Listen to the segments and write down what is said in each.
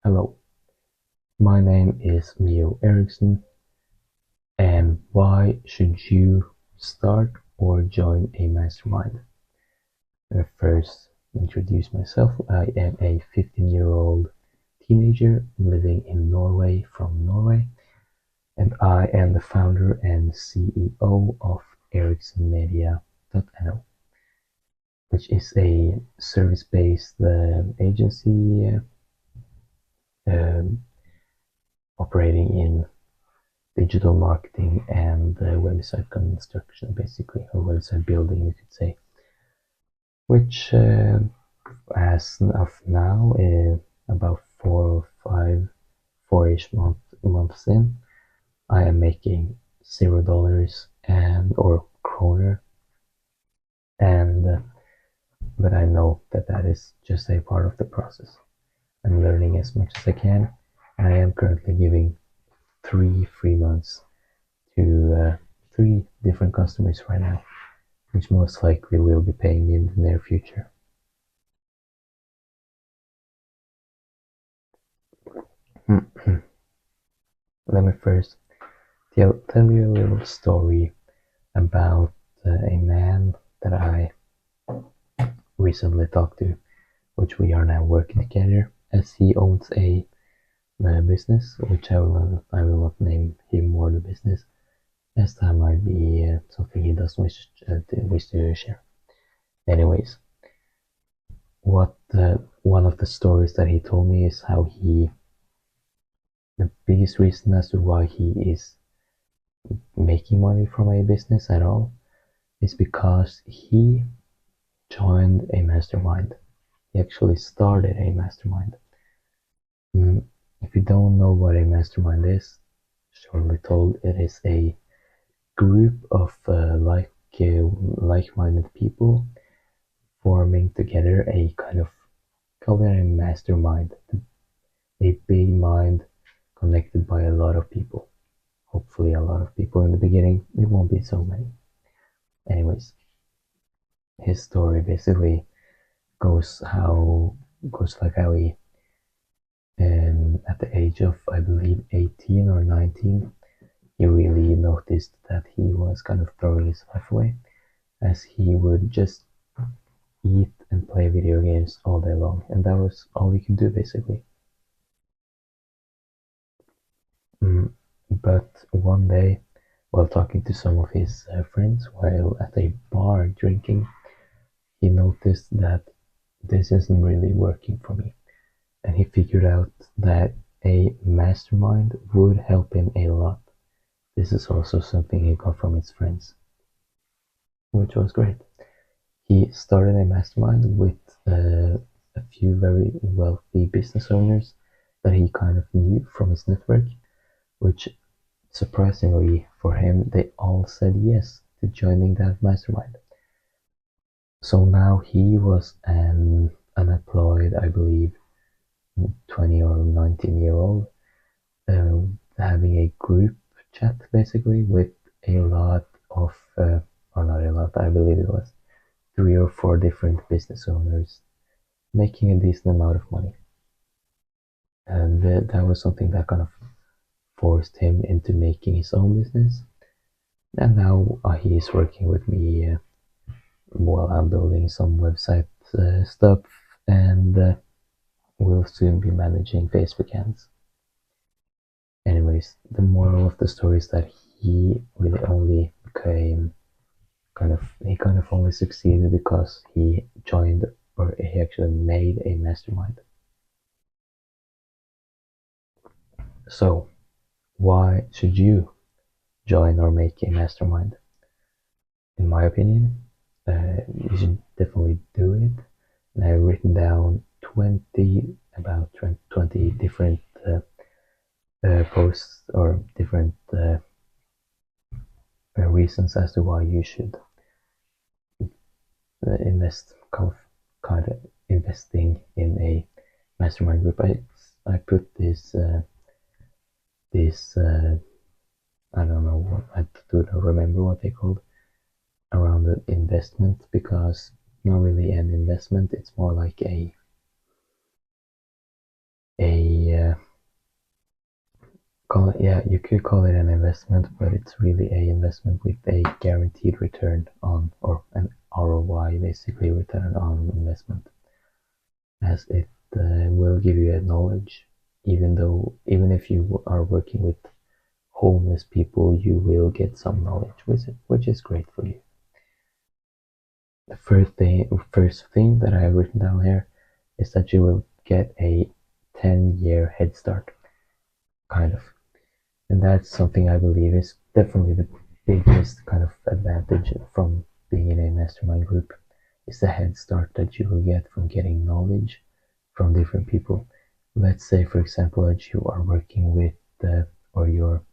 Hello, my name is Mio Eriksson, and why should you start or join a mastermind? First, introduce myself. I am a 15-year-old teenager living in Norway from Norway, and I am the founder and CEO of ericssonmedia.no, which is a service-based agency um, operating in digital marketing and website construction, basically, or website building, you could say. Which, as of now, about 4 or 5, 4-ish months in, I am making $0 and or kroner, and but I know that that is just a part of the process. I'm learning as much as I can, and I am currently giving 3 free months to 3 different customers right now, which most likely will be paying me in the near future. Let me first tell you a little story about a man that I recently talked to, which we are now working together, as he owns a business, which I will not name him or the business, as that might be something he doesn't wish to share. Anyways, one of the stories that he told me is how the biggest reason as to why he is making money from a business at all is because he joined a mastermind. He actually started a mastermind. If you don't know what a mastermind is, shortly told, it is a group of like-minded people forming together a kind of, call it a mastermind, a big mind connected by a lot of people. Hopefully, a lot of people in the beginning. It won't be so many. Anyways, his story basically goes like how he, at the age of, I believe, 18 or 19, he really noticed that he was kind of throwing his life away, as he would just eat and play video games all day long, and that was all he could do basically. But one day, while talking to some of his friends while at a bar drinking, he noticed that this isn't really working for me, and he figured out that a mastermind would help him a lot. This is also something he got from his friends, which was great. He started a mastermind with a few very wealthy business owners that he kind of knew from his network, which surprisingly for him, they all said yes to joining that mastermind. So now he was an unemployed, I believe, 20 or 19-year-old, having a group chat basically with a lot of, or not a lot, I believe it was 3 or 4 different business owners making a decent amount of money. And that was something that kind of forced him into making his own business. And now he is working with me while I'm building some website stuff, and will soon be managing Facebook ads. Anyways, the moral of the story is that he really only became he kind of only succeeded because he joined, or he actually made a mastermind. So, why should you join or make a mastermind? In my opinion, you should definitely do it. And I've written down 20 different posts or different reasons as to why you should kind of investing in a mastermind group. I put this I don't know what, I do not remember what they called, around the investment, because not really an investment, it's more like a call it, yeah, you could call it an investment, but it's really a investment with a guaranteed return on, or an ROI, basically return on investment, as it will give you a knowledge. Even if you are working with homeless people, you will get some knowledge with it, which is great for you. The first thing that I have written down here is that you will get a 10-year head start, kind of. And that's something I believe is definitely the biggest kind of advantage from being in a mastermind group, is the head start that you will get from getting knowledge from different people. Let's say, for example, that you are working with, or you're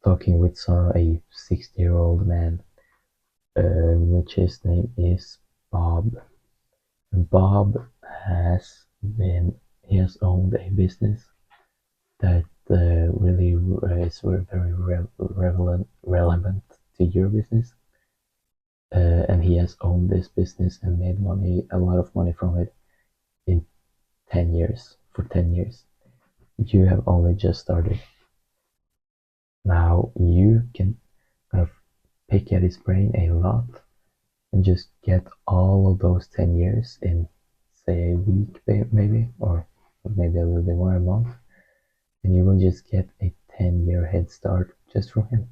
talking with a 60-year-old man, which his name is Bob. And Bob he has owned a business that really is very relevant to your business. And he has owned this business and made a lot of money from it in 10 years, for 10 years. You have only just started. Now you can kind of pick at his brain a lot and just get all of those 10 years in, say, a week, maybe, or maybe a little bit more, a month. And you will just get a 10-year head start just from him.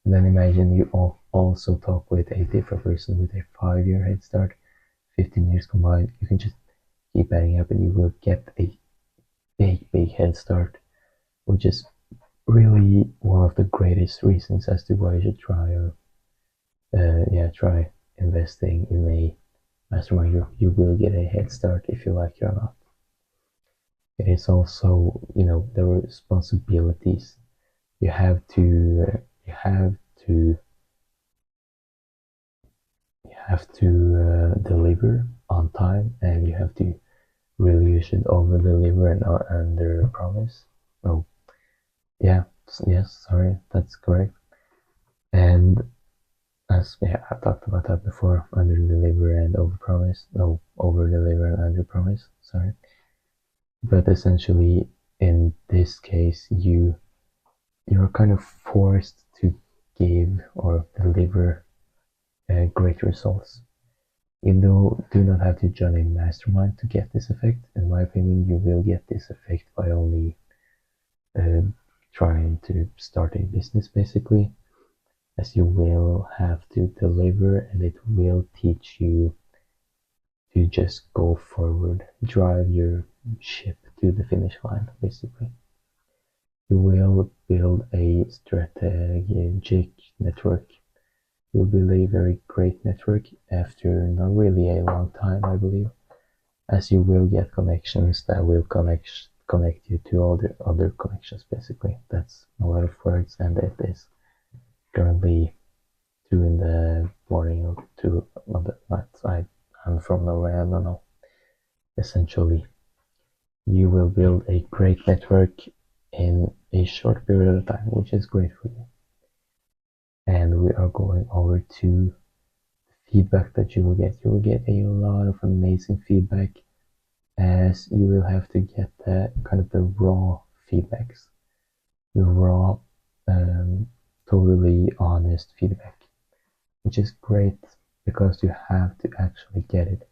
And then imagine you also talk with a different person with a 5-year head start, 15 years combined. You can just keep adding up and you will get a big head start, which is really one of the greatest reasons as to why you should try investing in a mastermind. You will get a head start if you like it or not. It is also, the responsibilities. You have to deliver on time, and you have to really, you should over deliver and under promise. Oh, yeah, yes, sorry, that's correct. And I've talked about that before, under deliver and over promise. No, over deliver and under promise. Sorry, but essentially, in this case, you're kind of forced to give or deliver great results. You do not have to join a mastermind to get this effect. In my opinion, you will get this effect by only uh, trying to start a business, basically, as you will have to deliver, and it will teach you to just go forward, drive your ship to the finish line, basically. You will build a strategic network. You'll build a very great network after not really a long time, I believe, as you will get connections that will connect you to other connections, basically. That's a lot of words, and it is currently 2 in the morning or 2 on the night. I'm from Norway, I don't know. Essentially, you will build a great network in a short period of time, which is great for you. And we are going over to feedback that you will get. You will get a lot of amazing feedback, as you will have to get the kind of the raw feedbacks, the raw, totally honest feedback, which is great because you have to actually get it.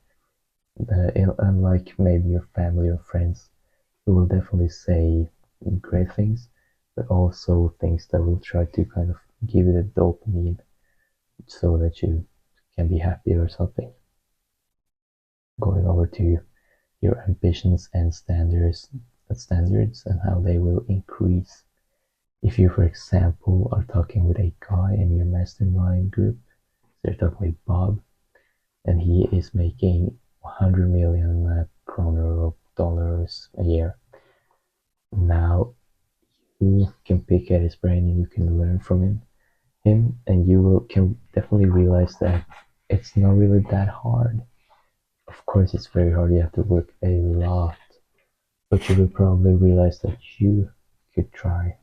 Unlike maybe your family or friends, who will definitely say great things, but also things that will try to kind of give you the dopamine so that you can be happy or something. Going over to your ambitions and standards and how they will increase. If you, for example, are talking with a guy in your mastermind group, so you're talking with Bob, and he is making 100 million kroner or dollars a year. Now you can pick at his brain and you can learn from him, and can definitely realize that it's not really that hard. Of course, it's very hard. You have to work a lot, but you will probably realize that you could try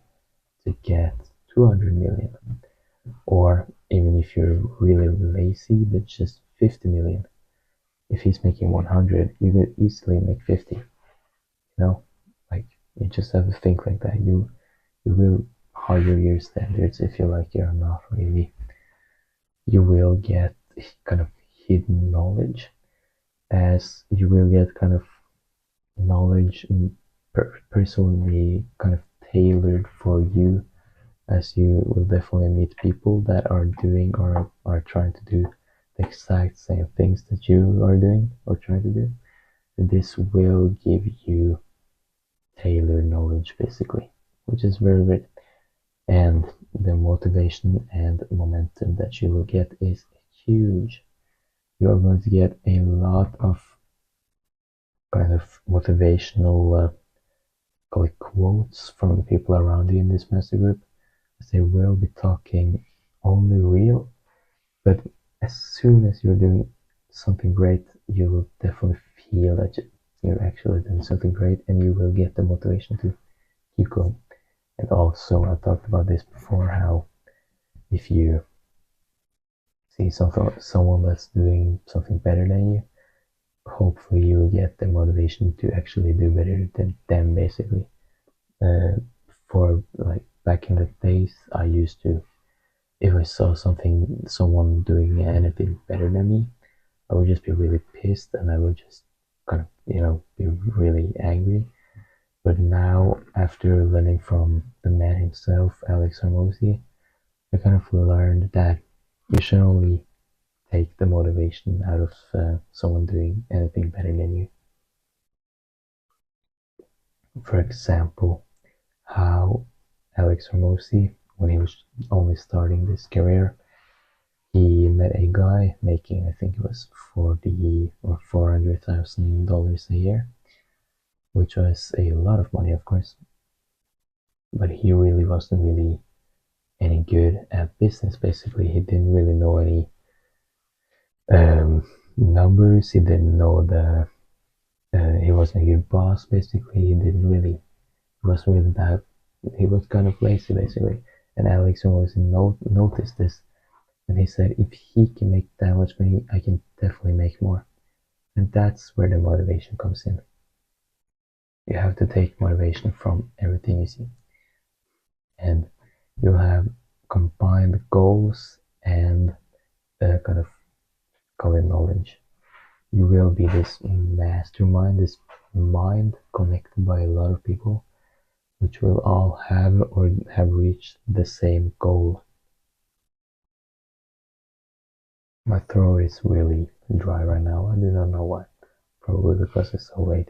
to get 200 million, or even if you're really lazy, but just 50 million. If he's making 100, you could easily make 50. You know, like You just have to think like that. You will higher your standards if you like it or not really. You will get kind of hidden knowledge, as you will get kind of knowledge personally kind of tailored for you, as you will definitely meet people that are doing or are trying to do the exact same things that you are doing or trying to do. This will give you tailored knowledge basically, which is very good. And the motivation and momentum that you will get is huge. You are going to get a lot of kind of motivational like quotes from the people around you in this master group. They will be talking only real, but as soon as you're doing something great, you will definitely feel that you're actually doing something great, and you will get the motivation to keep going. And also, I talked about this before, how if you see someone that's doing something better than you, hopefully you will get the motivation to actually do better than them basically. uh, for like back in the days, I used to, if I saw someone doing anything better than me, I would just be really pissed, and I would just kind of, be really angry. But now, after learning from the man himself, Alex Hormozy, I kind of learned that you should only take the motivation out of someone doing anything better than you. For example, how Alex Hormozy, when he was only starting this career, he met a guy making, I think it was 40 or $400,000 a year, which was a lot of money, of course. But he really wasn't really any good at business. Basically, he didn't really know any numbers. He didn't know the. He wasn't a good boss. Basically, he didn't really. He wasn't really that. He was kind of lazy, basically. And Alex always noticed this, and he said, if he can make that much money, I can definitely make more. And that's where the motivation comes in. You have to take motivation from everything you see. And you have combined goals and kind of call it knowledge. You will be this mastermind, this mind connected by a lot of people, which will all have or have reached the same goal. My throat is really dry right now. I do not know why. Probably because it's so late.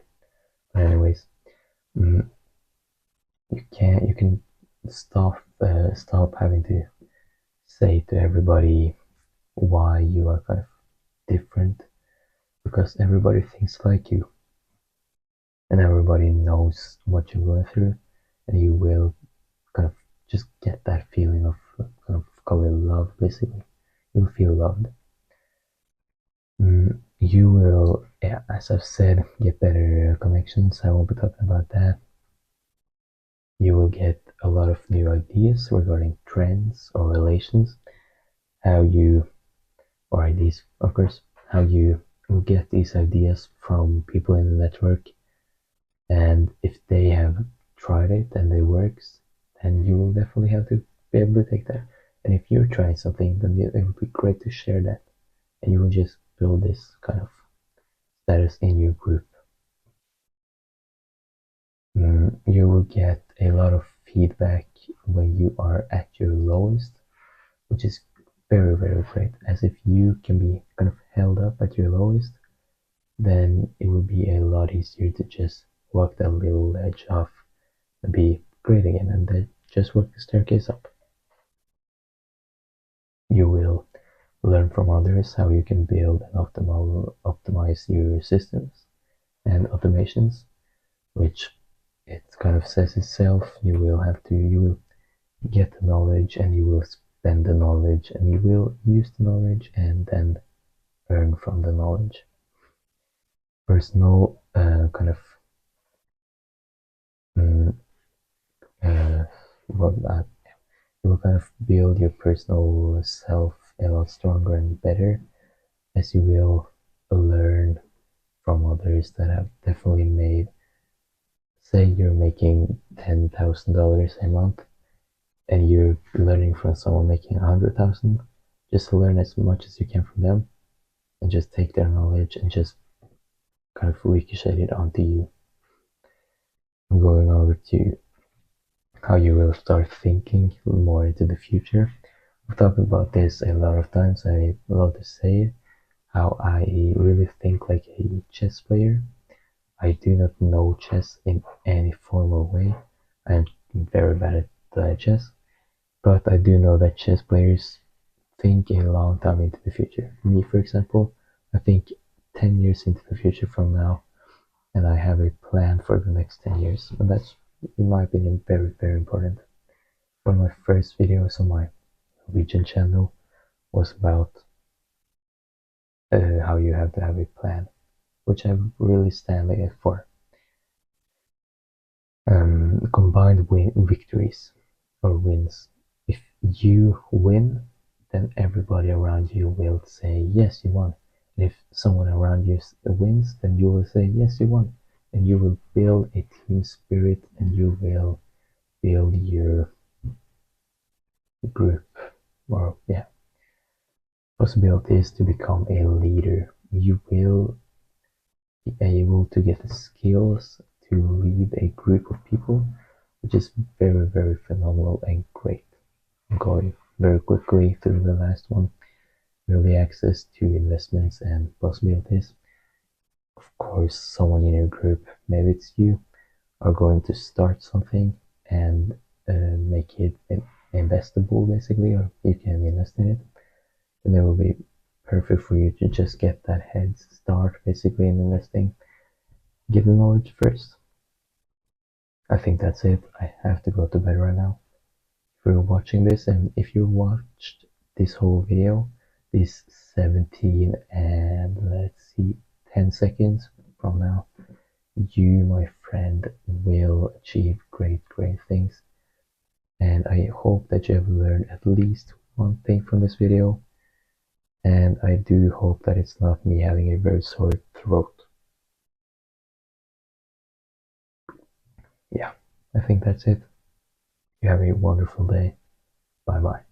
But anyways, mm, you can stop having to say to everybody why you are kind of different, because everybody thinks like you, and everybody knows what you're going through, and you will kind of just get that feeling of kind of call it love basically. You'll feel loved. You will, yeah, as I've said, get better connections. I won't be talking about that. You will get a lot of new ideas regarding trends or relations, how you, or ideas, of course, how you will get these ideas from people in the network. And if they have tried it and it works, then you will definitely have to be able to take that. And if you're trying something, then it would be great to share that. And you will just build this kind of status in your group. You will get a lot of feedback when you are at your lowest, which is very, very great. As if you can be kind of held up at your lowest, then it will be a lot easier to just walk that little ledge off and be great again, and then just work the staircase up. You will learn from others how you can build and optimize your systems and automations, which it kind of says itself. You will get the knowledge, and you will spend the knowledge, and you will use the knowledge and then earn from the knowledge. There's no kind of mm, uh, what that you will kind of build your personal self a lot stronger and better, as you will learn from others that have definitely made say you're making $10,000 a month and you're learning from someone making 100,000, just learn as much as you can from them and just take their knowledge and just kind of ricochet it onto you. I'm going over to how you will start thinking more into the future. I've talked about this a lot of times. I love to say it, how I really think like a chess player. I do not know chess in any formal way. I am very bad at chess, but I do know that chess players think a long time into the future. Me, for example, I think 10 years into the future from now, and I have a plan for the next 10 years. And that's, in my opinion, very, very important. One of my first videos on my Norwegian channel was about how you have to have a plan, which I really stand for. Combined victories or wins. If you win, then everybody around you will say, yes, you won. And if someone around you wins, then you will say, yes, you won. And you will build a team spirit and you will build your group or, yeah, possibilities to become a leader. You will be able to get the skills to lead a group of people, which is very, very phenomenal and great. I'm going very quickly through the last one. Early access to investments and possibilities. Of course, someone in your group, maybe it's you, are going to start something and make it investable basically, or you can invest in it. And it will be perfect for you to just get that head start basically in investing. Get the knowledge first. I think that's it. I have to go to bed right now. If you're watching this and if you watched this whole video, this 17 and let's see 10 seconds from now, you, my friend, will achieve great things. And I hope that you have learned at least one thing from this video. And I do hope that it's not me having a very sore throat. Yeah, I think that's it. You have a wonderful day. Bye bye.